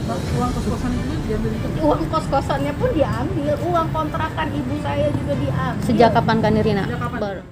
Uang kos-kosan itu diambil itu? Uang kos-kosannya pun diambil, uang kontrakan ibu saya juga diambil. Sejak kapan Kak Nirina? Sejak kapan?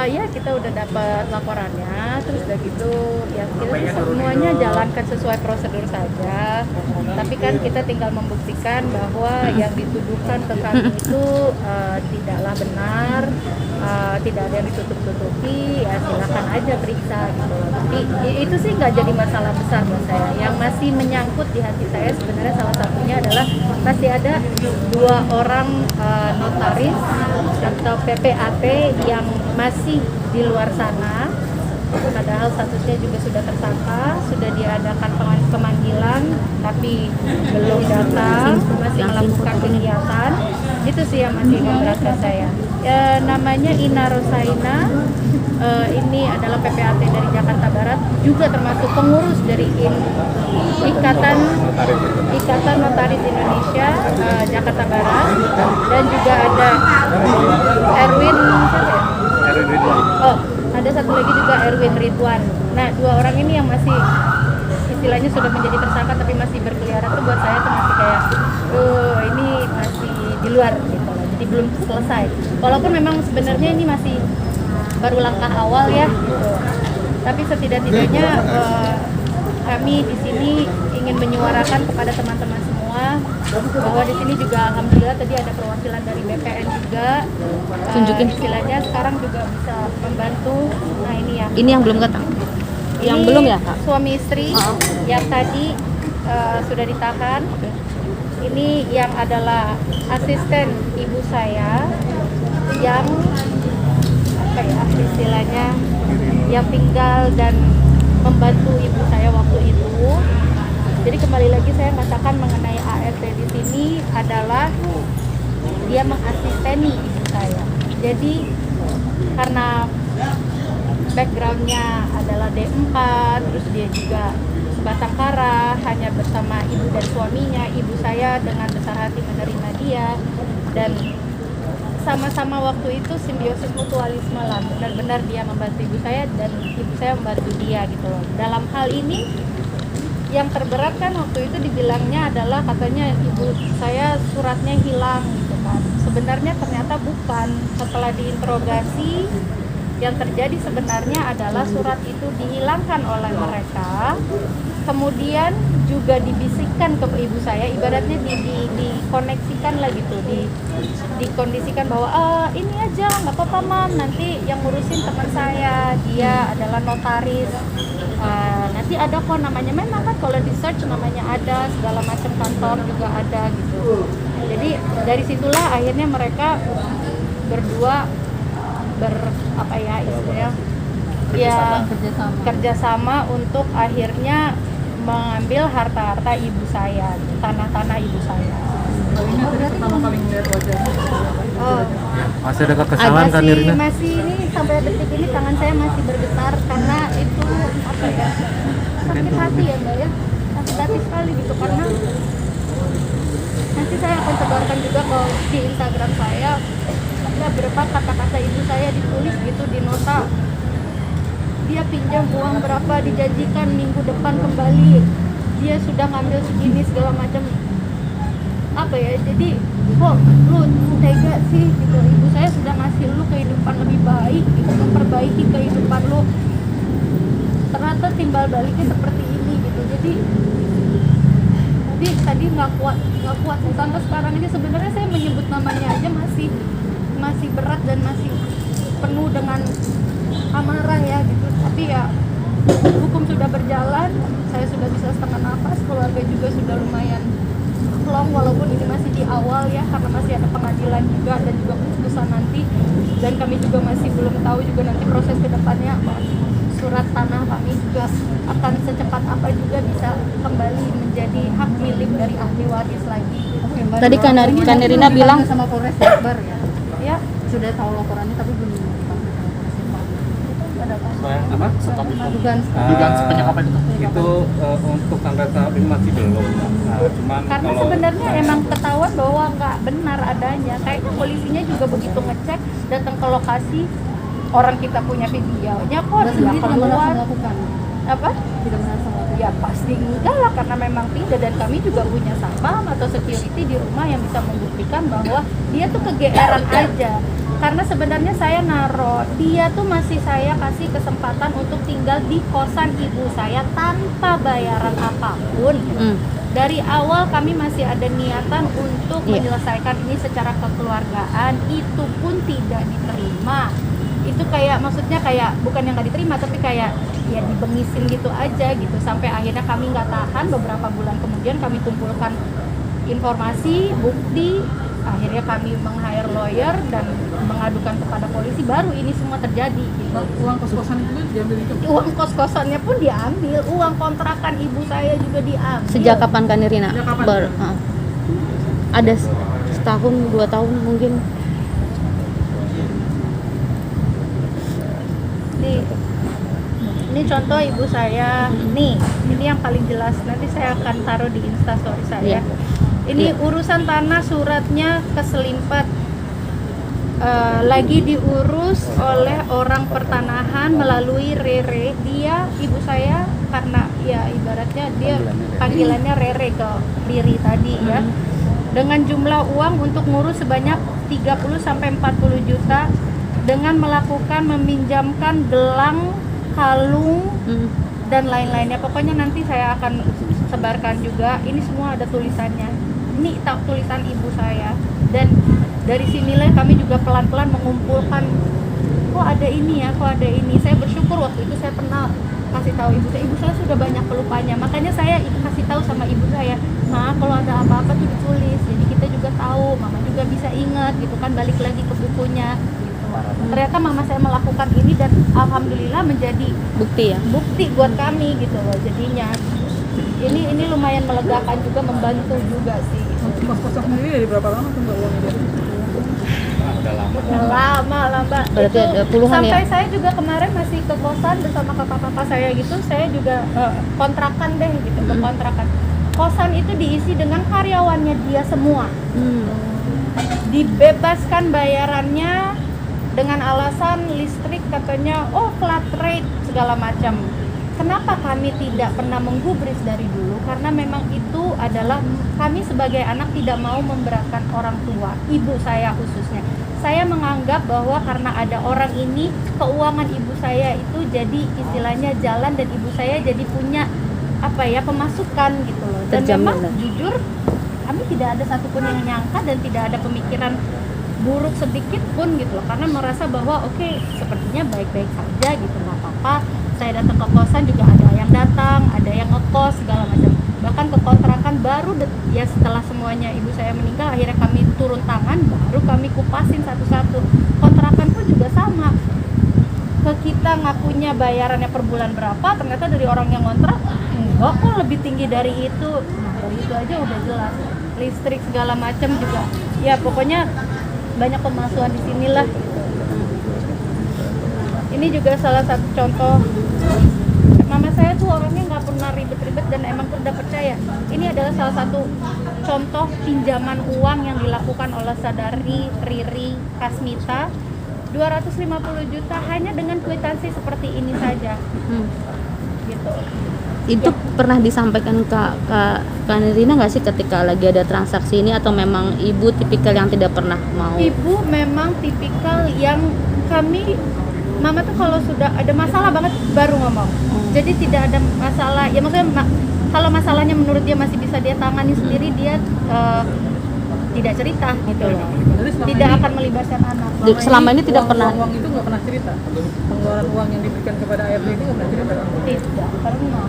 Ya kita udah dapat laporannya, terus udah gitu ya kita semuanya jalankan sesuai prosedur saja. Tapi kan kita tinggal membuktikan bahwa yang dituduhkan ke kami itu tidaklah benar, tidak ada yang ditutup-tutupi. Ya silakan aja periksa gitu. Tapi itu sih nggak jadi masalah besar buat saya. Yang masih menyangkut di hati saya sebenarnya salah satunya adalah masih ada 2 orang notaris atau PPAT yang masih di luar sana, padahal statusnya juga sudah tersangka, sudah diadakan pemanggilan tapi belum datang, masih melakukan kegiatan. Itu sih yang masih memberatkan saya. Namanya Ina Rosaina, ini adalah PPAT dari Jakarta Barat, juga termasuk pengurus dari Ikatan Notaris Indonesia Jakarta Barat, dan juga ada Erwin. Oh, ada satu lagi juga Erwin Ridwan. Nah, 2 orang ini yang masih istilahnya sudah menjadi tersangka tapi masih berkeliaran, tuh buat saya tuh masih kayak ini masih di luar gitu loh. Jadi belum selesai. Walaupun memang sebenarnya ini masih baru langkah awal ya. Gitu. Tapi setidak-tidaknya kami di sini ingin menyuarakan kepada teman-teman semua bahwa di sini juga alhamdulillah tadi ada perwakilan dari BPN juga. Tunjukin. Istilahnya sekarang juga bisa membantu. Nah Ini yang belum ketang. Yang belum ya Kak? Suami istri yang tadi sudah ditahan. Ini yang adalah asisten ibu saya yang apa ya istilahnya yang tinggal dan membantu ibu saya waktu itu. Jadi kembali lagi saya katakan mengenai ART di sini adalah dia mengasisteni ibu saya. Jadi karena backgroundnya adalah D4, terus dia juga sebatang kara, hanya bersama ibu dan suaminya. Ibu saya dengan besar hati menerima dia, dan sama-sama waktu itu simbiosis mutualisme lah, benar-benar dia membantu ibu saya dan ibu saya membantu dia gitu loh. Dalam hal ini yang terberat kan waktu itu dibilangnya adalah katanya ibu saya suratnya hilang gitu kan. Sebenarnya ternyata bukan. Setelah diinterogasi, yang terjadi sebenarnya adalah surat itu dihilangkan oleh mereka, kemudian juga dibisikkan ke ibu saya, ibaratnya dikoneksikan lah gitu, dikondisikan bahwa ini aja nggak apa-apa mam, nanti yang ngurusin teman saya, dia adalah notaris, nanti ada kok namanya, memang kan kalau di search namanya ada, segala macam kantor juga ada gitu. Jadi dari situlah akhirnya mereka berdua kerjasama untuk akhirnya mengambil harta-harta ibu saya, tanah-tanah ibu saya. Ini pertama kali melihat wajahnya. Masih ada kekesalan kan Nirina? Masih ini sampai detik ini tangan saya masih bergetar karena itu apa ya, sakit hati ya mbak ya, sakit hati sekali gitu, karena nanti saya akan sebarkan juga di Instagram saya. Ada berapa kata-kata ibu saya ditulis gitu di nota. Dia pinjam uang berapa, dijanjikan minggu depan kembali. Dia sudah ngambil segini segala macam. Apa ya? Jadi kok lu tega sih gitu. Ibu saya sudah ngasih lu kehidupan lebih baik, gitu, memperbaiki kehidupan lu. Ternyata timbal baliknya seperti ini gitu. Jadi tadi nggak kuat sampai sekarang ini sebenarnya saya menyebut namanya aja masih berat dan masih penuh dengan amarah ya gitu. Tapi ya hukum sudah berjalan, saya sudah bisa setengah nafas, keluarga juga sudah lumayan plong walaupun ini masih di awal ya, karena masih ada pengadilan juga dan juga keputusan nanti, dan kami juga masih belum tahu juga nanti proses kedepannya. Surat tanah kami juga akan secepat apa juga bisa kembali menjadi hak milik dari ahli waris lagi. Tadi Kak Nirina bilang sama Polres Jakbar ya. Ya, Sudah tahu laporannya tapi belum dipanggil sama Polres Jakbar. ada apa? Apa? Dugaan sebanyak apa itu? Itu untuk sampai saat ini masih belum. Cuman Karena kalau sebenarnya emang ketahuan bahwa nggak benar adanya. Kayaknya polisinya juga begitu ngecek, datang ke lokasi, orang kita punya videonya kok Anda dia sendiri tidak merasa keluar. melakukan? Apa? Tidak merasa melakukan? Ya pasti enggak lah, karena memang tidak, dan kami juga punya satpam atau security di rumah yang bisa membuktikan bahwa dia tuh kegeeran aja. Karena sebenarnya saya naro, dia tuh masih saya kasih kesempatan untuk tinggal di kosan ibu saya tanpa bayaran apapun. Dari awal kami masih ada niatan untuk menyelesaikan ini secara kekeluargaan, itu pun tidak diterima. Itu kayak, maksudnya kayak bukan yang nggak diterima, tapi kayak ya dibengisin gitu aja gitu, sampai akhirnya kami nggak tahan. Beberapa bulan kemudian kami kumpulkan informasi, bukti, akhirnya kami meng-hire lawyer dan mengadukan kepada polisi, baru ini semua terjadi gitu. Uang kos-kosan itu diambil itu? Uang kos-kosannya pun diambil, uang kontrakan ibu saya juga diambil. Sejak kapan Kak Nirina? Sejak kapan? Ada setahun, 2 tahun mungkin. Ini contoh ibu saya, nih ini yang paling jelas, nanti saya akan taruh di instastory saya. Ini urusan tanah, suratnya keselimpat, lagi diurus oleh orang pertanahan melalui Rere. Dia, ibu saya, karena ya ibaratnya dia panggilannya Rere ke Riri tadi ya, dengan jumlah uang untuk ngurus sebanyak 30-40 juta dengan melakukan meminjamkan gelang, kalung, dan lain-lainnya. Pokoknya nanti saya akan sebarkan juga. Ini semua ada tulisannya. Ini tulisan ibu saya. Dan dari sinilah kami juga pelan-pelan mengumpulkan, kok ada ini ya, kok ada ini. Saya bersyukur waktu itu saya pernah kasih tahu ibu saya. Ibu saya sudah banyak pelupanya. Makanya saya kasih tahu sama ibu saya, "Ma, kalau ada apa-apa tuh ditulis. Jadi kita juga tahu, mama juga bisa ingat gitu kan, balik lagi ke bukunya." Ternyata mama saya melakukan ini dan alhamdulillah menjadi Bukti ya. bukti buat kami gitu loh. Jadinya ini lumayan melegakan juga, membantu juga sih. Untuk kos-kosan sendiri dari berapa lama tuh Mbak uangnya dia? udah lama. Udah lama lah Mbak. Berarti Itu ada puluhan ya? sampai saya juga kemarin masih ke kosan bersama kakak-kakak saya gitu. Saya juga kontrakan deh gitu, ke kontrakan. Kosan itu diisi dengan karyawannya dia semua. Dibebaskan bayarannya dengan alasan listrik katanya flat rate segala macam. Kenapa kami tidak pernah menggubris dari dulu? Karena memang itu adalah kami sebagai anak tidak mau memberatkan orang tua, ibu saya khususnya. Saya menganggap bahwa karena ada orang ini, keuangan ibu saya itu jadi istilahnya jalan, dan ibu saya jadi punya pemasukan gitu loh. Dan memang jujur kami tidak ada satupun yang nyangka dan tidak ada pemikiran buruk sedikit pun gitu loh, karena merasa bahwa oke, sepertinya baik-baik saja gitu, nggak apa-apa. Saya datang ke kosan juga ada yang datang, ada yang ngekos segala macam, bahkan ke kontrakan baru ya setelah semuanya ibu saya meninggal, akhirnya kami turun tangan, baru kami kupasin satu-satu. Kontrakan pun juga sama, ke kita ngakunya bayarannya per bulan berapa, ternyata dari orang yang ngontrak enggak kok, lebih tinggi dari itu. Nah dari itu aja udah jelas, listrik segala macam juga ya, pokoknya banyak pemasukan di sinilah gitu. Ini juga salah satu contoh. Mama saya tuh orangnya nggak pernah ribet-ribet dan emang udah percaya. Ini adalah salah satu contoh pinjaman uang yang dilakukan oleh saudari Riri Kasmita, 250 juta hanya dengan kwitansi seperti ini saja. Gitu. Itu pernah disampaikan ke Nirina nggak sih ketika lagi ada transaksi ini, atau memang ibu tipikal yang tidak pernah mau? Ibu memang tipikal yang mama tuh kalau sudah ada masalah banget baru ngomong. Jadi tidak ada masalah, ya maksudnya kalau masalahnya menurut dia masih bisa dia tangani sendiri, dia tidak cerita gitu loh. Tidak akan melibatkan anak. Selama ini tidak pernah. Uang itu nggak pernah cerita. Pengeluaran uang yang diberikan kepada ART ini nggak pernah cerita. Tidak pernah.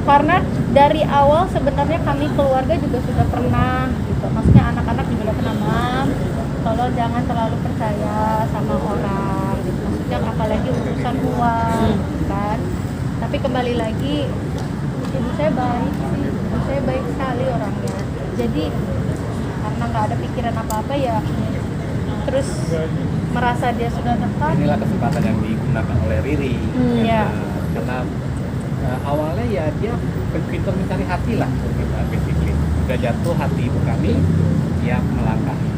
Karena dari awal sebenarnya kami keluarga juga sudah pernah gitu. Maksudnya anak-anak juga udah pernah, Mam, tolong jangan terlalu percaya sama orang gitu. Maksudnya apalagi urusan uang kan. Tapi kembali lagi, ibu saya baik sih. Ibu saya baik sekali orangnya. Jadi karena nggak ada pikiran apa-apa ya, terus merasa dia sudah dekat. Inilah kesempatan yang digunakan oleh Riri. Iya. Karena awalnya ya dia pintar mencari hati lah kita basically. Udah jatuh hati ibu kami, dia melangkahi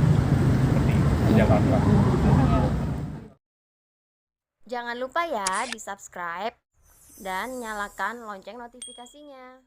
seperti itu. Jawab Pak. Jangan lupa ya di subscribe dan nyalakan lonceng notifikasinya.